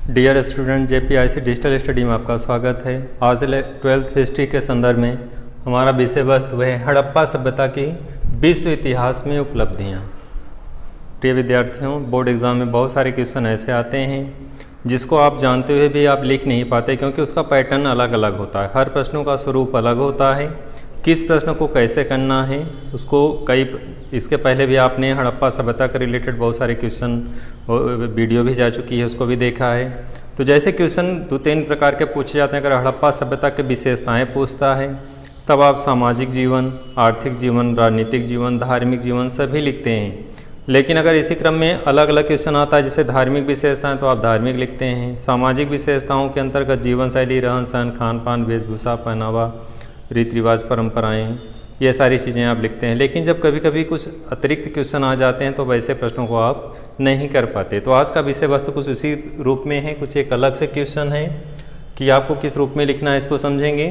Dear student, JPIC digital study में आपका स्वागत है। आज 12th हिस्ट्री के संदर्भ में हमारा विषय वस्तु है हड़प्पा सभ्यता की विश्व इतिहास में उपलब्धियाँ। प्रिय विद्यार्थियों, बोर्ड एग्ज़ाम में बहुत सारे क्वेश्चन ऐसे आते हैं जिसको आप जानते हुए भी आप लिख नहीं पाते, क्योंकि उसका पैटर्न अलग अलग होता है। हर प्रश्नों का स्वरूप अलग होता है। किस प्रश्न को कैसे करना है उसको इसके पहले भी आपने हड़प्पा सभ्यता के रिलेटेड बहुत सारे क्वेश्चन वीडियो भी जा चुकी है, उसको भी देखा है। तो जैसे क्वेश्चन 2-3 प्रकार के पूछे जाते हैं। अगर हड़प्पा सभ्यता के विशेषताएं पूछता है तब आप सामाजिक जीवन, आर्थिक जीवन, राजनीतिक जीवन, धार्मिक जीवन सभी लिखते हैं। लेकिन अगर इसी क्रम में अलग अलग क्वेश्चन आता है जैसे धार्मिक विशेषताएं, तो आप धार्मिक लिखते हैं। सामाजिक विशेषताओं के अंतर्गत जीवन शैली, रहन सहन, खान पान, वेशभूषा, पहनावा, रीति रिवाज, परंपराएं, ये सारी चीज़ें आप लिखते हैं। लेकिन जब कभी कभी कुछ अतिरिक्त क्वेश्चन आ जाते हैं तो वैसे प्रश्नों को आप नहीं कर पाते। तो आज का विषय वस्तु कुछ उसी रूप में है, कुछ एक अलग से क्वेश्चन है कि आपको किस रूप में लिखना है, इसको समझेंगे।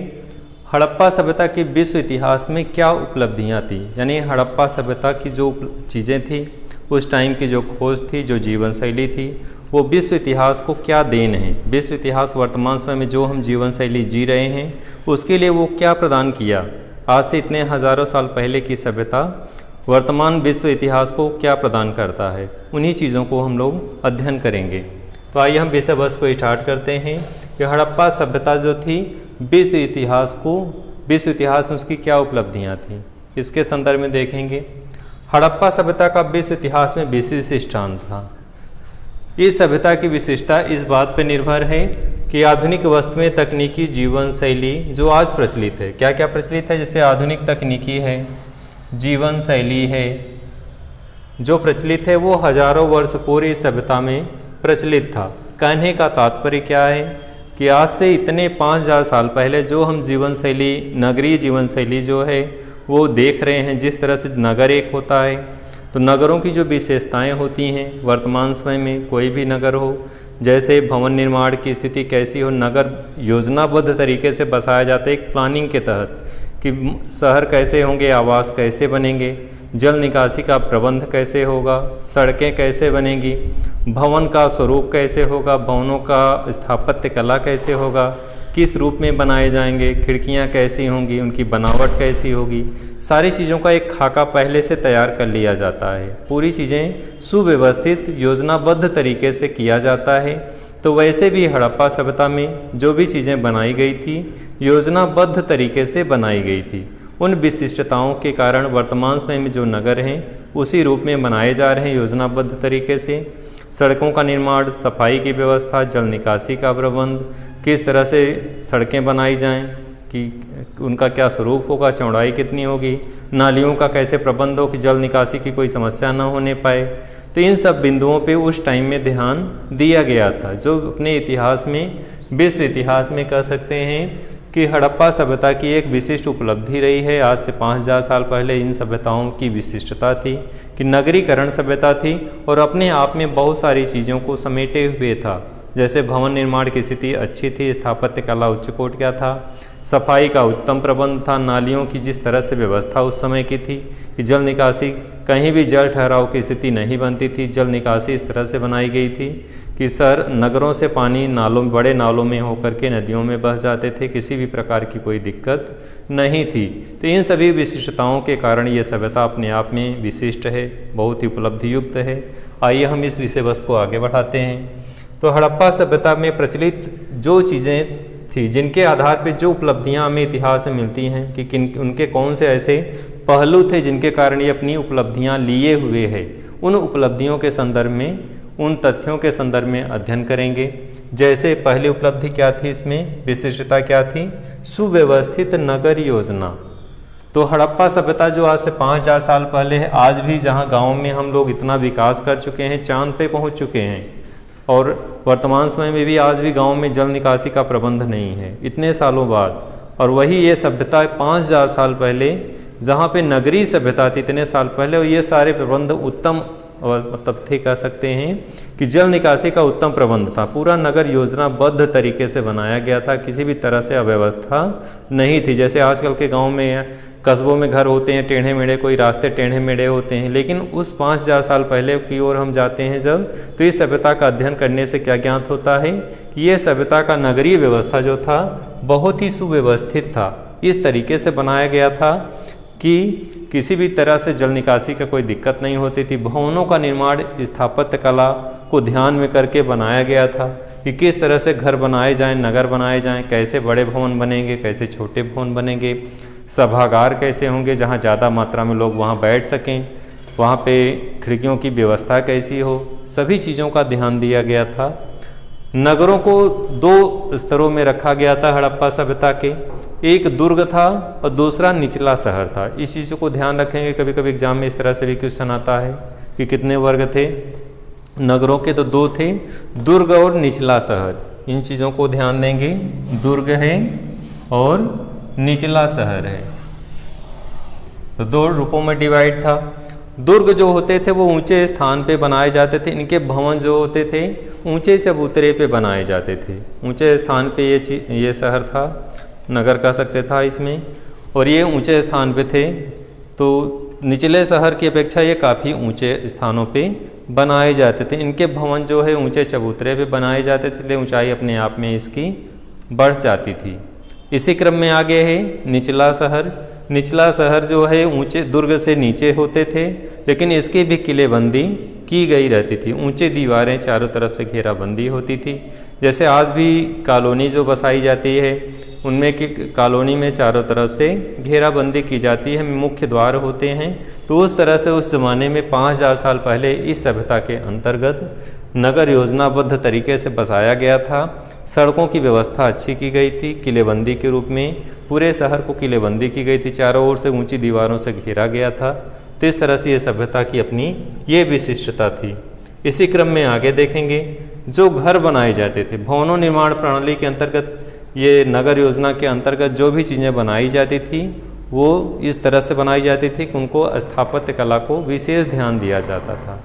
हड़प्पा सभ्यता के विश्व इतिहास में क्या उपलब्धियाँ थी, यानी हड़प्पा सभ्यता की जो चीज़ें थी, उस टाइम की जो खोज थी, जो जीवन शैली थी, वो विश्व इतिहास को क्या देन है। विश्व इतिहास वर्तमान समय में जो हम जीवन शैली जी रहे हैं उसके लिए वो क्या प्रदान किया। आज से इतने हज़ारों साल पहले की सभ्यता वर्तमान विश्व इतिहास को क्या प्रदान करता है, उन्हीं चीज़ों को हम लोग अध्ययन करेंगे। तो आइए हम विषय वस्तु को स्टार्ट करते हैं कि हड़प्पा सभ्यता जो थी विश्व इतिहास में उसकी क्या उपलब्धियाँ थीं, इसके संदर्भ में देखेंगे। हड़प्पा सभ्यता का विश्व इतिहास में विशिष्ट स्थान था। इस सभ्यता की विशिष्टता इस बात पर निर्भर है कि आधुनिक वस्तुएं, तकनीकी जीवन शैली जो आज प्रचलित है, क्या क्या प्रचलित है, जैसे आधुनिक तकनीकी है, जीवन शैली है, जो प्रचलित है वो हजारों वर्ष पूरी सभ्यता में प्रचलित था। कहने का तात्पर्य क्या है कि आज से इतने 5000 साल पहले जो हम जीवन शैली, नगरीय जीवन शैली जो है वो देख रहे हैं, जिस तरह से नगर एक होता है, तो नगरों की जो विशेषताएं होती हैं वर्तमान समय में कोई भी नगर हो, जैसे भवन निर्माण की स्थिति कैसी हो, नगर योजनाबद्ध तरीके से बसाया जाता है एक प्लानिंग के तहत कि शहर कैसे होंगे, आवास कैसे बनेंगे, जल निकासी का प्रबंध कैसे होगा, सड़कें कैसे बनेंगी, भवन का स्वरूप कैसे होगा, भवनों का स्थापत्य कला कैसे होगा, किस रूप में बनाए जाएंगे, खिड़कियां कैसी होंगी, उनकी बनावट कैसी होगी, सारी चीज़ों का एक खाका पहले से तैयार कर लिया जाता है। पूरी चीज़ें सुव्यवस्थित योजनाबद्ध तरीके से किया जाता है। तो वैसे भी हड़प्पा सभ्यता में जो भी चीज़ें बनाई गई थी योजनाबद्ध तरीके से बनाई गई थी। उन विशिष्टताओं के कारण वर्तमान समय में जो नगर हैं उसी रूप में बनाए जा रहे हैं योजनाबद्ध तरीके से। सड़कों का निर्माण, सफाई की व्यवस्था, जल निकासी का प्रबंध, किस तरह से सड़कें बनाई जाएं, कि उनका क्या स्वरूप होगा, चौड़ाई कितनी होगी, नालियों का कैसे प्रबंध हो कि जल निकासी की कोई समस्या न होने पाए। तो इन सब बिंदुओं पे उस टाइम में ध्यान दिया गया था, जो अपने इतिहास में, विश्व इतिहास में कह सकते हैं कि हड़प्पा सभ्यता की एक विशिष्ट उपलब्धि रही है। आज से 5000 साल पहले इन सभ्यताओं की विशिष्टता थी कि नगरीकरण सभ्यता थी और अपने आप में बहुत सारी चीज़ों को समेटे हुए था। जैसे भवन निर्माण की स्थिति अच्छी थी, स्थापत्य कला उच्च कोटि का था, सफाई का उत्तम प्रबंध था, नालियों की जिस तरह से व्यवस्था उस समय की थी कि जल निकासी, कहीं भी जल ठहराव की स्थिति नहीं बनती थी, जल निकासी इस तरह से बनाई गई थी कि नगरों से पानी नालों, बड़े नालों में होकर के नदियों में बह जाते थे, किसी भी प्रकार की कोई दिक्कत नहीं थी। तो इन सभी विशिष्टताओं के कारण ये सभ्यता अपने आप में विशिष्ट है, बहुत ही उपलब्धि युक्त है। आइए हम इस विषय वस्तु को आगे बढ़ाते हैं। तो हड़प्पा सभ्यता में प्रचलित जो चीज़ें थी, जिनके आधार पर जो उपलब्धियां हमें इतिहास में मिलती हैं कि उनके कौन से ऐसे पहलू थे जिनके कारण ये अपनी उपलब्धियां लिए हुए है, उन उपलब्धियों के संदर्भ में, उन तथ्यों के संदर्भ में अध्ययन करेंगे। जैसे पहली उपलब्धि क्या थी, इसमें विशिष्टता क्या थी, सुव्यवस्थित नगर योजना। तो हड़प्पा सभ्यता जो आज से 5000 साल पहले है, आज भी जहाँ गाँव में हम लोग इतना विकास कर चुके हैं, चांद पे पहुँच चुके हैं, और वर्तमान समय में भी आज भी गांव में जल निकासी का प्रबंध नहीं है इतने सालों बाद। और वही ये सभ्यता 5000 साल पहले जहाँ पे नगरीय सभ्यता थी इतने साल पहले, और ये सारे प्रबंध उत्तम तथ्य कह सकते हैं कि जल निकासी का उत्तम प्रबंध था। पूरा नगर योजनाबद्ध तरीके से बनाया गया था, किसी भी तरह से अव्यवस्था नहीं थी। जैसे आजकल के गांव में, कस्बों में घर होते हैं टेढ़े मेढ़े, कोई रास्ते टेढ़े मेढ़े होते हैं, लेकिन उस 5000 साल पहले की ओर हम जाते हैं जब, तो इस सभ्यता का अध्ययन करने से क्या ज्ञात होता है कि यह सभ्यता का नगरीय व्यवस्था जो था बहुत ही सुव्यवस्थित था। इस तरीके से बनाया गया था कि किसी भी तरह से जल निकासी का कोई दिक्कत नहीं होती थी। भवनों का निर्माण स्थापत्य कला को ध्यान में करके बनाया गया था कि किस तरह से घर बनाए जाएं, नगर बनाए जाएं, कैसे बड़े भवन बनेंगे, कैसे छोटे भवन बनेंगे, सभागार कैसे होंगे जहां ज़्यादा मात्रा में लोग वहां बैठ सकें, वहां पे खिड़कियों की व्यवस्था कैसी हो, सभी चीज़ों का ध्यान दिया गया था। नगरों को 2 स्तरों में रखा गया था हड़प्पा सभ्यता के, एक दुर्ग था और दूसरा निचला शहर था। इस चीज़ को ध्यान रखेंगे, कभी कभी एग्जाम में इस तरह से भी क्वेश्चन आता है कि कितने वर्ग थे नगरों के, तो 2 थे, दुर्ग और निचला शहर। इन चीज़ों को ध्यान देंगे, दुर्ग है और निचला शहर है, तो 2 रूपों में डिवाइड था। दुर्ग जो होते थे वो ऊंचे स्थान पे बनाए जाते थे, इनके भवन जो होते थे ऊंचे चबूतरे पे बनाए जाते थे। ऊंचे स्थान पे ये शहर था, नगर कह सकते था इसमें, और ये ऊंचे स्थान पे थे। तो निचले शहर की अपेक्षा ये काफ़ी ऊंचे स्थानों पे बनाए जाते थे। इनके भवन जो है ऊंचे चबूतरे पे बनाए जाते थे, इसलिए ऊंचाई अपने आप में इसकी बढ़ जाती थी। इसी क्रम में आगे है निचला शहर। निचला शहर जो है ऊंचे दुर्ग से नीचे होते थे, लेकिन इसकी भी किलेबंदी की गई रहती थी। ऊंचे दीवारें चारों तरफ से घेराबंदी होती थी। जैसे आज भी कॉलोनी जो बसाई जाती है उनमें की कॉलोनी में चारों तरफ से घेराबंदी की जाती है, मुख्य द्वार होते हैं। तो उस तरह से उस ज़माने में 5000 साल पहले इस सभ्यता के अंतर्गत नगर योजनाबद्ध तरीके से बसाया गया था। सड़कों की व्यवस्था अच्छी की गई थी, किलेबंदी के रूप में पूरे शहर को किलेबंदी की गई थी, चारों ओर से ऊंची दीवारों से घेरा गया था। तो इस तरह से ये सभ्यता की अपनी ये विशिष्टता थी। इसी क्रम में आगे देखेंगे जो घर बनाए जाते थे, भवनों निर्माण प्रणाली के अंतर्गत, ये नगर योजना के अंतर्गत जो भी चीज़ें बनाई जाती थी वो इस तरह से बनाई जाती थी कि उनको स्थापत्य कला को विशेष ध्यान दिया जाता था।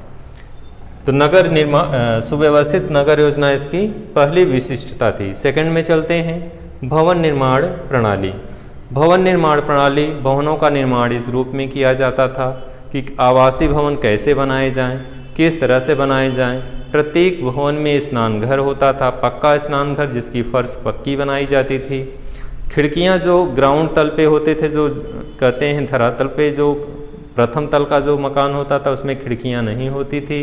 तो नगर निर्माण, सुव्यवस्थित नगर योजना इसकी पहली विशिष्टता थी। सेकंड में चलते हैं, भवन निर्माण प्रणाली। भवन निर्माण प्रणाली, भवनों का निर्माण इस रूप में किया जाता था कि आवासीय भवन कैसे बनाए जाएं, किस तरह से बनाए जाएं। प्रत्येक भवन में स्नान घर होता था, पक्का स्नान घर जिसकी फर्श पक्की बनाई जाती थी। खिड़कियां जो ग्राउंड तल पे होते थे, जो कहते हैं धरातल पे, जो प्रथम तल का जो मकान होता था उसमें खिड़कियां नहीं होती थी,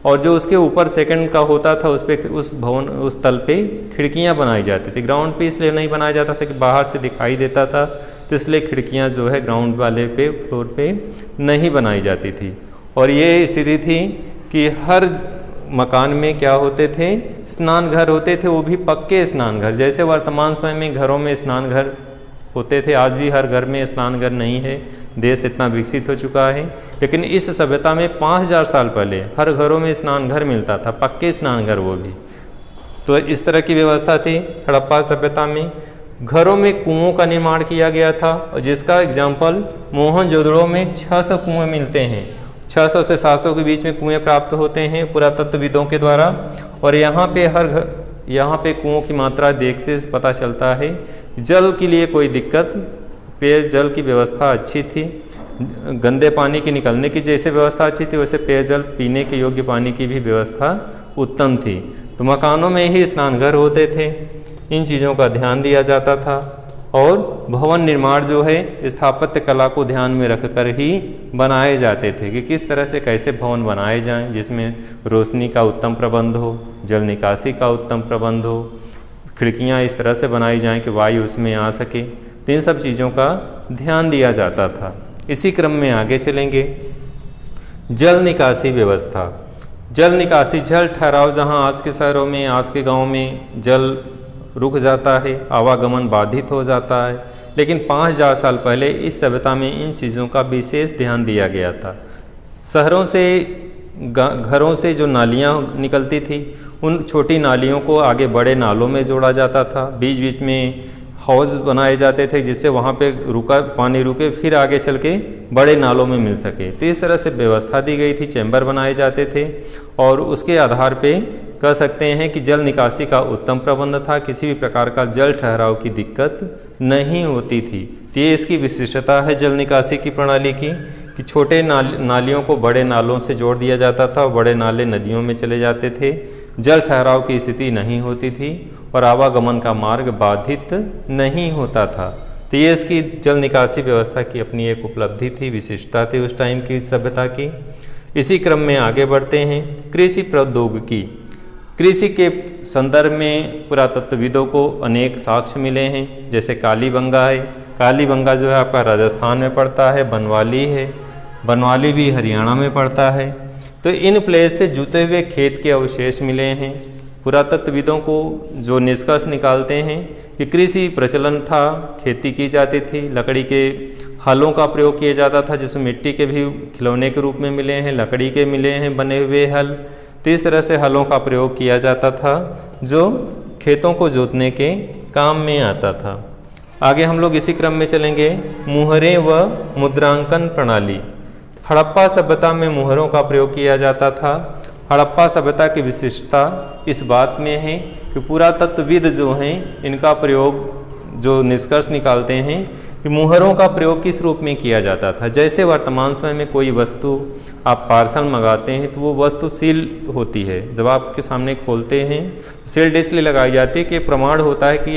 और जो उसके ऊपर सेकंड का होता था उस पे, उस भवन उस तल पे खिड़कियां बनाई जाती थी। ग्राउंड पे इसलिए नहीं बनाया जाता था कि बाहर से दिखाई देता था, तो इसलिए खिड़कियां जो है ग्राउंड वाले पे फ्लोर पे नहीं बनाई जाती थी। और ये स्थिति थी कि हर मकान में क्या होते थे, स्नान घर होते थे, वो भी पक्के स्नान घर। जैसे वर्तमान समय में घरों में स्नान घर होते थे, आज भी हर घर में स्नान घर नहीं है, देश इतना विकसित हो चुका है, लेकिन इस सभ्यता में 5000 साल पहले हर घरों में स्नान घर मिलता था, पक्के स्नान घर वो भी। तो इस तरह की व्यवस्था थी हड़प्पा सभ्यता में। घरों में कुओं का निर्माण किया गया था, और जिसका एग्जाम्पल मोहनजोदड़ो में 600 कुएँ मिलते हैं। 600 से 700 के बीच में कुएँ प्राप्त होते हैं पुरातत्वविदों के द्वारा। और यहाँ पे कुओं की मात्रा देखते से पता चलता है जल के लिए कोई दिक्कत, पेयजल की व्यवस्था अच्छी थी, गंदे पानी के निकलने की जैसे व्यवस्था अच्छी थी वैसे पेयजल पीने के योग्य पानी की भी व्यवस्था उत्तम थी। तो मकानों में ही स्नान घर होते थे, इन चीज़ों का ध्यान दिया जाता था। और भवन निर्माण जो है स्थापत्य कला को ध्यान में रखकर ही बनाए जाते थे कि किस तरह से कैसे भवन बनाए जाएं, जिसमें रोशनी का उत्तम प्रबंध हो, जल निकासी का उत्तम प्रबंध हो, खिड़कियां इस तरह से बनाई जाएं कि वायु उसमें आ सके। तो इन सब चीज़ों का ध्यान दिया जाता था। इसी क्रम में आगे चलेंगे, जल निकासी व्यवस्था। जल निकासी, जल ठहराव, जहाँ आज के शहरों में, आज के गाँव में जल रुक जाता है, आवागमन बाधित हो जाता है, लेकिन 5000 साल पहले इस सभ्यता में इन चीज़ों का विशेष ध्यान दिया गया था। शहरों से, घरों से जो नालियाँ निकलती थी उन छोटी नालियों को आगे बड़े नालों में जोड़ा जाता था। बीच बीच में हौज बनाए जाते थे जिससे वहाँ पे पानी रुके फिर आगे चल के बड़े नालों में मिल सके। तो इस तरह से व्यवस्था दी गई थी, चैम्बर बनाए जाते थे और उसके आधार पे कह सकते हैं कि जल निकासी का उत्तम प्रबंध था, किसी भी प्रकार का जल ठहराव की दिक्कत नहीं होती थी। तो ये इसकी विशिष्टता है जल निकासी की प्रणाली की, कि छोटे नालियों को बड़े नालों से जोड़ दिया जाता था और बड़े नाले नदियों में चले जाते थे, जल ठहराव की स्थिति नहीं होती थी और आवागमन का मार्ग बाधित नहीं होता था। तो ये इसकी जल निकासी व्यवस्था की अपनी एक उपलब्धि थी, विशिष्टता थी उस टाइम की सभ्यता की। इसी क्रम में आगे बढ़ते हैं। कृषि प्रौद्योगिकी, कृषि के संदर्भ में पुरातत्वविदों को अनेक साक्ष्य मिले हैं, जैसे कालीबंगा है। कालीबंगा जो है आपका राजस्थान में पड़ता है, बनवाली है, बनवाली भी हरियाणा में पड़ता है। तो इन प्लेस से जुते हुए खेत के अवशेष मिले हैं। पुरातत्वविदों को जो निष्कर्ष निकालते हैं कि कृषि प्रचलन था, खेती की जाती थी, लकड़ी के हलों का प्रयोग किया जाता था, जिसमें मिट्टी के भी खिलौने के रूप में मिले हैं, लकड़ी के मिले हैं बने हुए हल। तो इस तरह से हलों का प्रयोग किया जाता था जो खेतों को जोतने के काम में आता था। आगे हम लोग इसी क्रम में चलेंगे। मुहरें व मुद्रांकन प्रणाली, हड़प्पा सभ्यता में मुहरों का प्रयोग किया जाता था। हड़प्पा सभ्यता की विशिष्टता इस बात में है कि पुरातत्वविद जो हैं इनका प्रयोग जो निष्कर्ष निकालते हैं कि मुहरों का प्रयोग किस रूप में किया जाता था। जैसे वर्तमान समय में कोई वस्तु आप पार्सल मंगाते हैं तो वो वस्तु सील होती है, जब आपके सामने खोलते हैं तो सील्ड इसलिए लगाई जाती है कि प्रमाण होता है कि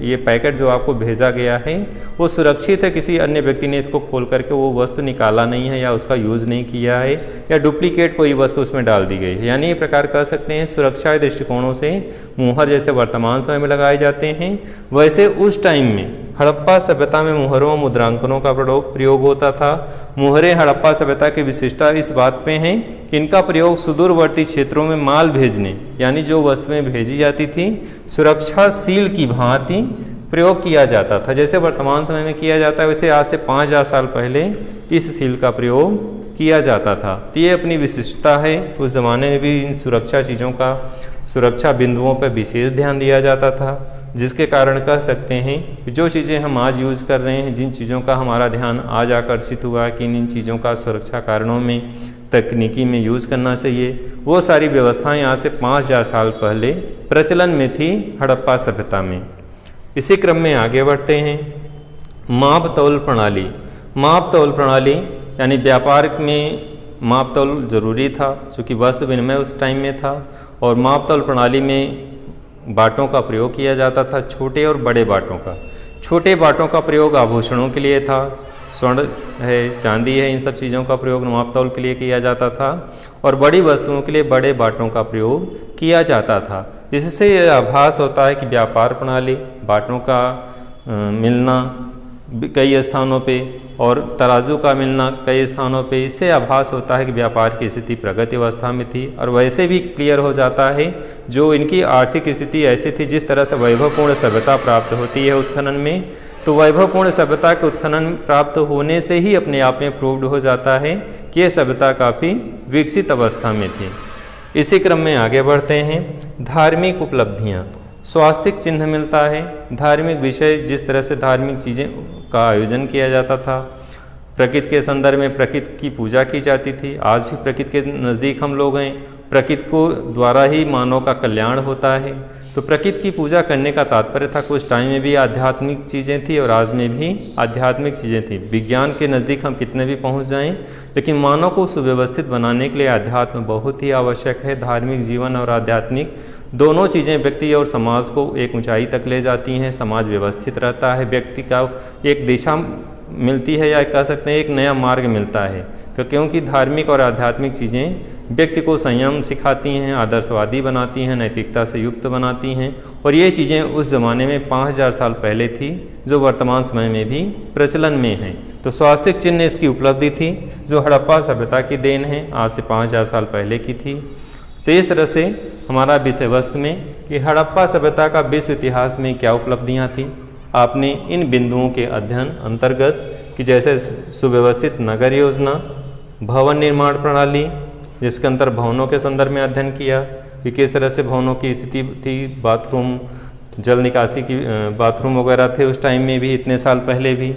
ये पैकेट जो आपको भेजा गया है वो सुरक्षित है, किसी अन्य व्यक्ति ने इसको खोल करके वो वस्तु निकाला नहीं है या उसका यूज़ नहीं किया है या डुप्लीकेट कोई वस्तु उसमें डाल दी गई है। यानी ये प्रकार कह सकते हैं सुरक्षा के दृष्टिकोणों से मुहर जैसे वर्तमान समय में लगाए जाते हैं, वैसे उस टाइम में हड़प्पा सभ्यता में मुहरों व मुद्रांकनों का प्रयोग होता था। मुहरें हड़प्पा सभ्यता की विशिष्टता इस बात पे हैं कि इनका प्रयोग सुदूरवर्ती क्षेत्रों में माल भेजने, यानी जो वस्तुएं भेजी जाती थी, सुरक्षा सील की भांति प्रयोग किया जाता था। जैसे वर्तमान समय में किया जाता है वैसे आज से 5000 साल पहले इस सील का प्रयोग किया जाता था। तो ये अपनी विशिष्टता है। उस ज़माने में भी इन सुरक्षा चीज़ों का, सुरक्षा बिंदुओं पर विशेष ध्यान दिया जाता था, जिसके कारण कह सकते हैं कि जो चीज़ें हम आज यूज़ कर रहे हैं, जिन चीज़ों का हमारा ध्यान आज आकर्षित हुआ कि इन चीज़ों का सुरक्षा कारणों में, तकनीकी में यूज़ करना चाहिए, वो सारी व्यवस्थाएं आज से 5000 साल पहले प्रचलन में थी हड़प्पा सभ्यता में। इसी क्रम में आगे बढ़ते हैं। माप तौल प्रणाली, माप तौल प्रणाली यानी व्यापार में माप तौल जरूरी था क्योंकि वस्तु विनिमय उस टाइम में था, और माप तौल प्रणाली में बाटों का प्रयोग किया जाता था, छोटे और बड़े बाटों का। छोटे बाटों का प्रयोग आभूषणों के लिए था, स्वर्ण है, चांदी है, इन सब चीज़ों का प्रयोग माप तौल के लिए किया जाता था, और बड़ी वस्तुओं के लिए बड़े बाटों का प्रयोग किया जाता था। इससे यह आभास होता है कि व्यापार प्रणाली, बाटों का मिलना कई स्थानों पे और तराजू का मिलना कई स्थानों पे, इससे आभास होता है कि व्यापार की स्थिति प्रगति अवस्था में थी। और वैसे भी क्लियर हो जाता है जो इनकी आर्थिक स्थिति ऐसी थी, जिस तरह से वैभवपूर्ण सभ्यता प्राप्त होती है उत्खनन में, तो वैभवपूर्ण सभ्यता के उत्खनन प्राप्त होने से ही अपने आप में प्रूव्ड हो जाता है कि यह सभ्यता काफ़ी विकसित अवस्था में थी। इसी क्रम में आगे बढ़ते हैं। धार्मिक उपलब्धियाँ, स्वास्तिक चिन्ह मिलता है। धार्मिक विषय, जिस तरह से धार्मिक चीज़ें का आयोजन किया जाता था, प्रकृति के संदर्भ में प्रकृति की पूजा की जाती थी। आज भी प्रकृति के नज़दीक हम लोग हैं, प्रकृति को द्वारा ही मानव का कल्याण होता है, तो प्रकृति की पूजा करने का तात्पर्य था। कुछ टाइम में भी आध्यात्मिक चीज़ें थी और आज में भी आध्यात्मिक चीज़ें थी। विज्ञान के नज़दीक हम कितने भी पहुंच जाएं, लेकिन मानव को सुव्यवस्थित बनाने के लिए अध्यात्म बहुत ही आवश्यक है। धार्मिक जीवन और आध्यात्मिक दोनों चीज़ें व्यक्ति और समाज को एक ऊंचाई तक ले जाती हैं। समाज व्यवस्थित रहता है, व्यक्ति का एक दिशा मिलती है, या कह सकते हैं एक नया मार्ग मिलता है, क्योंकि धार्मिक और आध्यात्मिक चीज़ें व्यक्ति को संयम सिखाती हैं, आदर्शवादी बनाती हैं, नैतिकता से युक्त बनाती हैं। और ये चीज़ें उस ज़माने में 5000 साल पहले थी, जो वर्तमान समय में भी प्रचलन में हैं। तो स्वास्तिक चिन्ह इसकी उपलब्धि थी, जो हड़प्पा सभ्यता की देन है, आज से 5000 साल पहले की थी। तो इस तरह से हमारा विषय वस्तु में कि हड़प्पा सभ्यता का विश्व इतिहास में क्या उपलब्धियाँ थी, आपने इन बिंदुओं के अध्ययन अंतर्गत कि जैसे सुव्यवस्थित नगर योजना, भवन निर्माण प्रणाली, जिसके अंतर भवनों के संदर्भ में अध्ययन किया कि किस तरह से भवनों की स्थिति थी, बाथरूम, जल निकासी की बाथरूम वगैरह थे उस टाइम में भी, इतने साल पहले भी।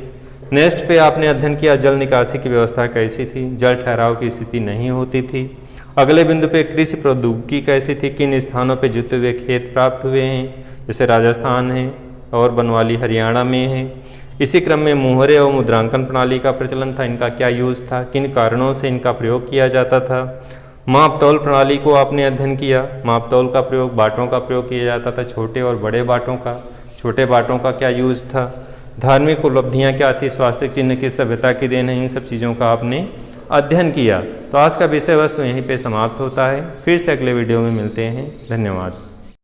नेक्स्ट पे आपने अध्ययन किया जल निकासी की व्यवस्था कैसी थी, जल ठहराव की स्थिति नहीं होती थी। अगले बिंदु पे कृषि प्रौद्योगिकी कैसी थी, किन स्थानों पे जुते हुए खेत प्राप्त हुए हैं, जैसे राजस्थान है और बनवाली हरियाणा में है। इसी क्रम में मुहरे और मुद्रांकन प्रणाली का प्रचलन था, इनका क्या यूज़ था, किन कारणों से इनका प्रयोग किया जाता था। माप तौल प्रणाली को आपने अध्ययन किया, माप तौल का प्रयोग, बाटों का प्रयोग किया जाता था, छोटे और बड़े बाटों का, छोटे बाटों का क्या यूज़ था। धार्मिक उपलब्धियाँ क्या थी, स्वास्तिक चिन्ह किस सभ्यता की देन है, इन सब चीज़ों का आपने अध्ययन किया। तो आज का विषय वस्तु यहीं पे समाप्त होता है। फिर से अगले वीडियो में मिलते हैं। धन्यवाद।